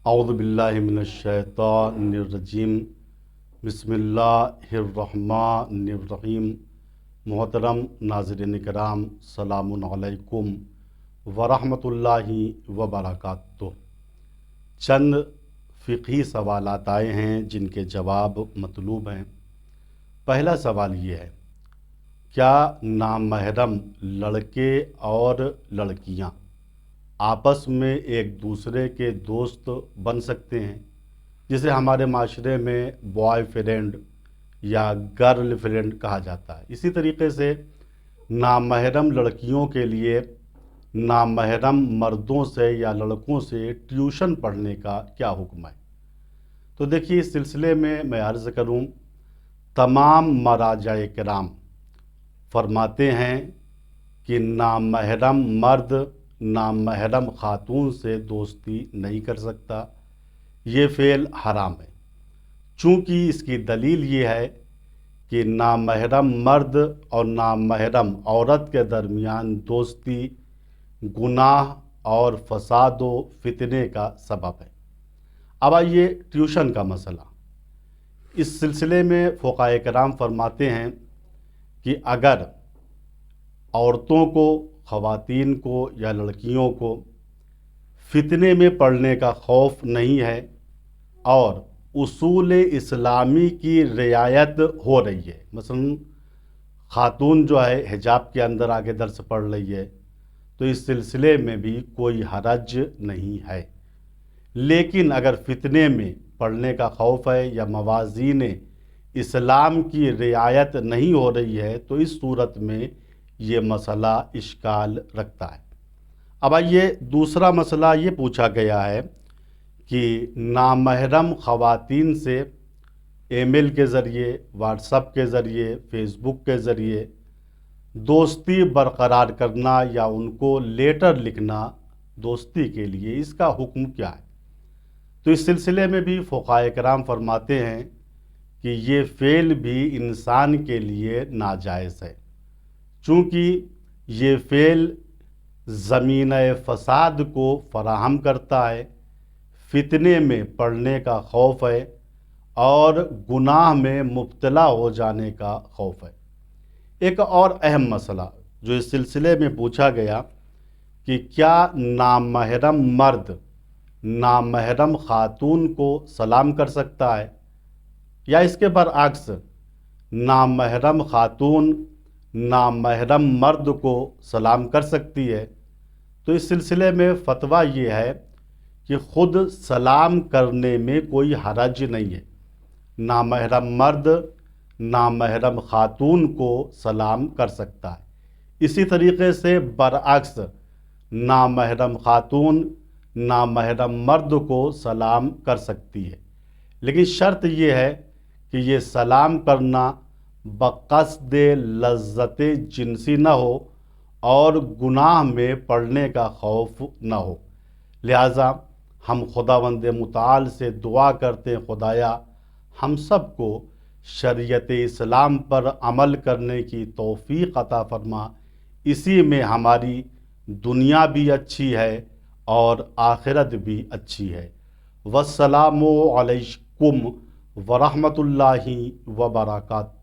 اعوذ باللہ من الشیطان الرجیم بسم اللہ الرحمن الرحیم۔ محترم ناظرین کرام، السلام علیکم ورحمۃ اللہ وبرکاتہ۔ چند فقہی سوالات آئے ہیں جن کے جواب مطلوب ہیں۔ پہلا سوال یہ ہے، کیا نامحرم لڑکے اور لڑکیاں آپس میں ایک دوسرے کے دوست بن سکتے ہیں، جسے ہمارے معاشرے میں بوائے فرینڈ یا گرل فرینڈ کہا جاتا ہے؟ اسی طریقے سے نامحرم لڑکیوں کے لیے نامحرم مردوں سے یا لڑکوں سے ٹیوشن پڑھنے کا کیا حکم ہے؟ تو دیکھیے، اس سلسلے میں عرض کروں، تمام مراجع کرام فرماتے ہیں کہ نامحرم مرد نامحرم خاتون سے دوستی نہیں کر سکتا، یہ فعل حرام ہے۔ چونکہ اس کی دلیل یہ ہے کہ نامحرم مرد اور نامحرم عورت کے درمیان دوستی گناہ اور فساد و فتنے کا سبب ہے۔ اب آئیے ٹیوشن کا مسئلہ۔ اس سلسلے میں فقہاء کرام فرماتے ہیں کہ اگر عورتوں کو، خواتین کو یا لڑکیوں کو فتنے میں پڑنے کا خوف نہیں ہے اور اصول اسلامی کی رعایت ہو رہی ہے، مثلا خاتون جو ہے حجاب کے اندر آگے درس پڑھ رہی ہے، تو اس سلسلے میں بھی کوئی حرج نہیں ہے۔ لیکن اگر فتنے میں پڑھنے کا خوف ہے یا موازین اسلام کی رعایت نہیں ہو رہی ہے، تو اس صورت میں یہ مسئلہ اشکال رکھتا ہے۔ اب آئیے، دوسرا مسئلہ یہ پوچھا گیا ہے کہ نامحرم خواتین سے ای میل کے ذریعے، واٹس ایپ کے ذریعے، فیس بک کے ذریعے دوستی برقرار کرنا یا ان کو لیٹر لکھنا دوستی کے لیے، اس کا حکم کیا ہے؟ تو اس سلسلے میں بھی فقہاء کرام فرماتے ہیں کہ یہ فعل بھی انسان کے لیے ناجائز ہے، چونکہ یہ فعل زمینہ فساد کو فراہم کرتا ہے، فتنے میں پڑنے کا خوف ہے اور گناہ میں مبتلا ہو جانے کا خوف ہے۔ ایک اور اہم مسئلہ جو اس سلسلے میں پوچھا گیا کہ کیا نامحرم مرد نامحرم خاتون کو سلام کر سکتا ہے، یا اس کے برعکس نامحرم خاتون نامحرم مرد کو سلام کر سکتی ہے؟ تو اس سلسلے میں فتویٰ یہ ہے کہ خود سلام کرنے میں کوئی حرج نہیں ہے، نامحرم مرد نامحرم خاتون کو سلام کر سکتا ہے۔ اسی طریقے سے برعکس نامحرم خاتون نامحرم مرد کو سلام کر سکتی ہے، لیکن شرط یہ ہے کہ یہ سلام کرنا بقصد لذت جنسی نہ ہو اور گناہ میں پڑنے کا خوف نہ ہو۔ لہٰذا ہم خداوند متعال سے دعا کرتے ہیں، خدایا ہم سب کو شریعت اسلام پر عمل کرنے کی توفیق عطا فرما، اسی میں ہماری دنیا بھی اچھی ہے اور آخرت بھی اچھی ہے۔ والسلام علیکم ورحمۃ اللہ وبرکاتہ۔